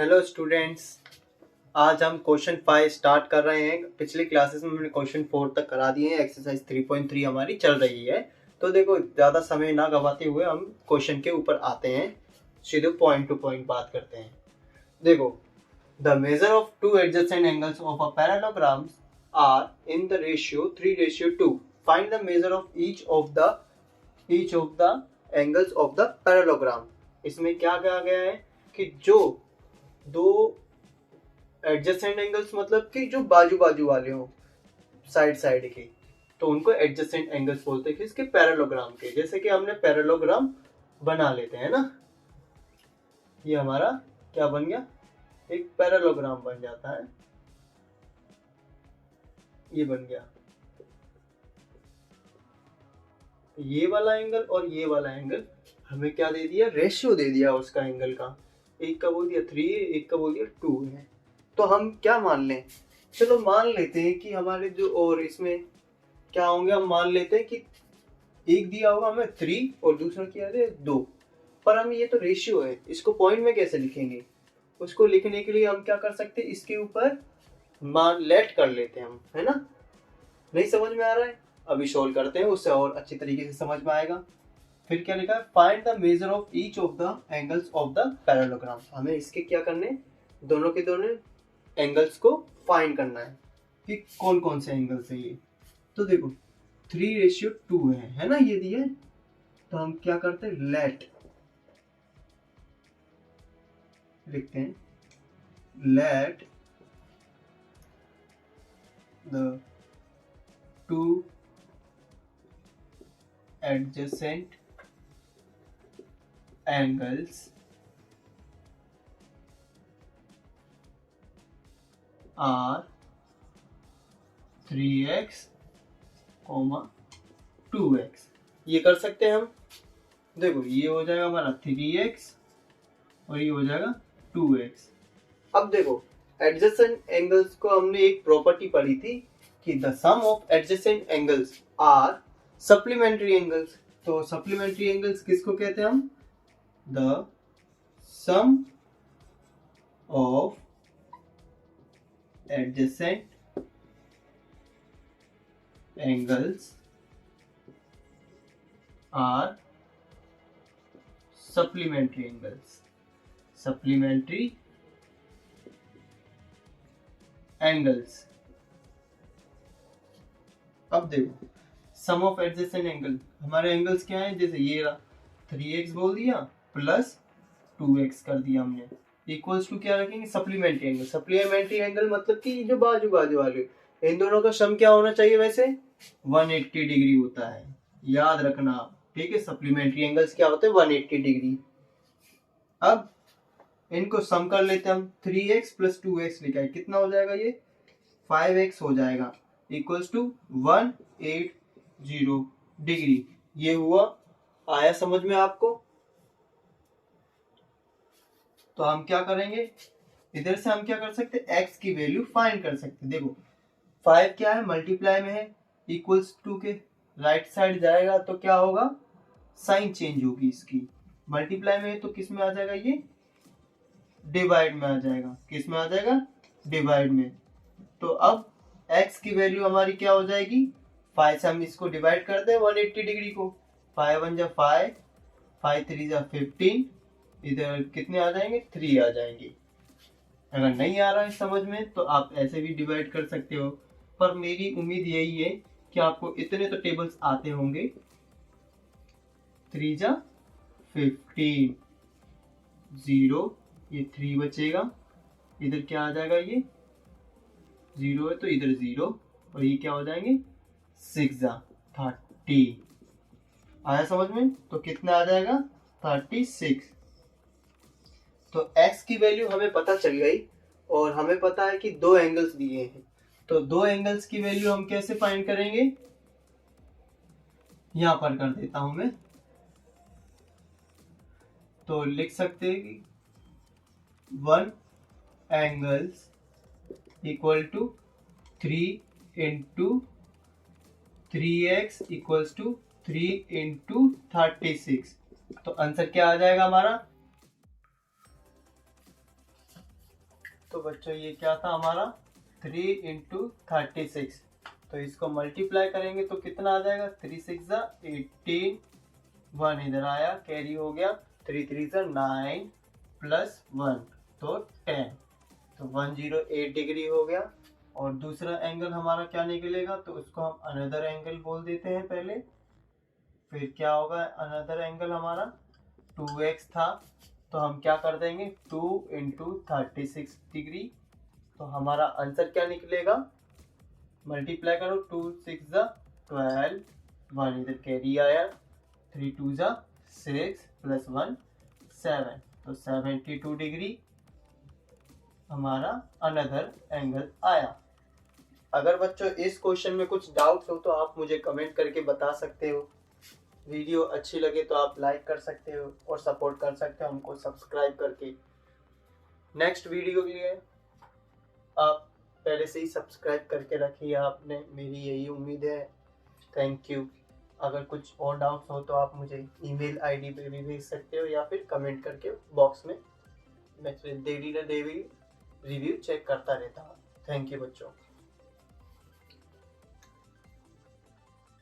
Hello students. आज हम question 5 start कर रहे हैं। पिछली क्लासेस में हमने क्वेश्चन 4 तक करा दिए हैं। एक्सरसाइज 3.3 हमारी चल रही है। तो देखो, ज़्यादा समय ना गवाते हुए हम क्वेश्चन के ऊपर आते हैं, सीधे पॉइंट टू पॉइंट बात करते हैं। देखो, the measure of two adjacent angles of a parallelogram are in the ratio 3:2। Find the measure of each of the angles of the parallelogram. इसमें क्या कहा गया है कि जो दो एडजेसेंट एंगल्स मतलब कि जो बाजू बाजू वाले हो, साइड साइड के, तो उनको एडजेसेंट एंगल्स बोलते हैं। किसके? पैरेललोग्राम के। जैसे कि हमने पैरेललोग्राम बना लेते हैं ना, ये हमारा क्या बन गया, एक पैरेललोग्राम बन जाता है। ये बन गया ये वाला एंगल और ये वाला एंगल हमें क्या दे दिया, रेशियो दे दिया उसका एंगल का। एक का बोल दिया 3 है, एक का बोल दिया 2 है। तो हम क्या मान लें, चलो मान लेते हैं कि हमारे जो, और इसमें क्या होंगे, हम मान लेते हैं कि एक दिया होगा हमें 3 और दूसरा क्या है 2। पर हम, ये तो रेशियो है, इसको पॉइंट में कैसे लिखेंगे? उसको लिखने के लिए हम क्या कर सकते हैं, इसके ऊपर मान लेट कर लेते हैं हम, है ना। नहीं समझ में आ रहा है? अभी सोल्व करते हैं, उससे और अच्छी तरीके से समझ में आएगा। फिर क्या लिखा है, find the measure of each of the angles of the parallelogram. हमें इसके क्या करने, दोनों के दोनों एंगल्स को फाइंड करना है कि कौन कौन से एंगल्स है ये। तो देखो 3:2 है ना, ये दिए। तो हम क्या करते हैं, लेट लिखते हैं, let the two adjacent angles are 3x, 2x। ये कर सकते हैं हम। देखो, ये हो जाएगा हमारा 3x और ये हो जाएगा 2x। अब देखो, एडजेसेंट एंगल्स को हमने एक प्रॉपर्टी पढ़ी थी कि the sum of adjacent angles are supplementary angles. तो सप्लीमेंट्री एंगल्स किसको कहते हैं हम? The sum of adjacent angles are supplementary angles. Supplementary angles. अब देखो, सम ऑफ एडजेसेंट एंगल, हमारे एंगल्स क्या है, जैसे ये रहा 3x बोल दिया प्लस 2x कर दिया हमने, इक्वल्स टू क्या रखेंगे, सप्लीमेंट्री एंगल। सप्लीमेंट्री एंगल मतलब कि जो बाजू बाजू वाले, इन दोनों का सम क्या होना चाहिए, वैसे 180 डिग्री होता है, याद रखना। ठीक है, सप्लीमेंट्री एंगल्स क्या होते हैं, 180 डिग्री। अब इनको सम कर लेते हैं हम। 3x प्लस 2x लिखा है, कितना हो जाएगा, ये 5x हो जाएगा, इक्वल्स टू 180 डिग्री। ये हुआ, आया समझ में आपको? तो हम क्या करेंगे, इधर से हम क्या कर सकते हैं, x की वैल्यू फाइंड कर सकते हैं। देखो 5 क्या है, मल्टीप्लाई में है, इक्वल्स टू के राइट साइड जाएगा तो क्या होगा, साइन चेंज होगी इसकी। मल्टीप्लाई में है तो किस में आ जाएगा, ये डिवाइड में आ जाएगा। किस में आ जाएगा, डिवाइड में। तो अब x की वैल्यू हमारी क्या हो जाएगी, 5 से हम इसको डिवाइड करते हैं 180 डिग्री को। 5 1 जा 5, 5 3 जा 15, इधर कितने आ जाएंगे, 3 आ जाएंगे। अगर नहीं आ रहा है समझ में तो आप ऐसे भी डिवाइड कर सकते हो, पर मेरी उम्मीद यही है कि आपको इतने तो टेबल्स आते होंगे। 3 जा 15, 0, ये 3 बचेगा, इधर क्या आ जाएगा, ये 0 है तो इधर 0, और ये क्या हो जाएंगे 6 जा 30। आया समझ में? तो कितना आ जाएगा, 36। तो x की वैल्यू हमें पता चल गई, और हमें पता है कि दो एंगल्स दिए हैं। तो दो एंगल्स की वैल्यू हम कैसे फाइंड करेंगे, यहां पर कर देता हूं मैं। तो लिख सकते हैं कि 1 angles equal to 3 into 3x equals to 3 into 36। तो आंसर क्या आ जाएगा हमारा, तो बच्चों ये क्या था हमारा 3 इंटू 36, तो इसको मल्टीप्लाई करेंगे तो कितना आ जाएगा 3 6 18, 1 इधर आया कैरी हो गया, 3 3 9 प्लस 1 तो 10, तो 108 डिग्री हो गया। और दूसरा एंगल हमारा क्या निकलेगा, तो उसको हम अनदर एंगल बोल देते हैं पहले। फिर क्या होगा अनदर एंगल हमारा 2x था, तो हम क्या कर देंगे 2 इंटू 36 डिग्री, तो हमारा आंसर क्या निकलेगा, मल्टीप्लाई करो 2 6 12, 1 इधर कैरी आया, 3 2 6 प्लस 1 7, तो 72 डिग्री हमारा अनदर एंगल आया। अगर बच्चों इस क्वेश्चन में कुछ डाउट हो तो आप मुझे कमेंट करके बता सकते हो। वीडियो अच्छी लगे तो आप लाइक कर सकते हो और सपोर्ट कर सकते हो हमको सब्सक्राइब करके। नेक्स्ट वीडियो के लिए आप पहले से ही सब्सक्राइब करके रखिए आपने, मेरी यही उम्मीद है। Thank you. अगर कुछ और डाउट्स हो तो आप मुझे ईमेल आईडी पे भी भेज सकते हो या फिर कमेंट करके बॉक्स में। मैं डेली रिव्यू चेक करता रहता हूँ। थैंक यू बच्चों।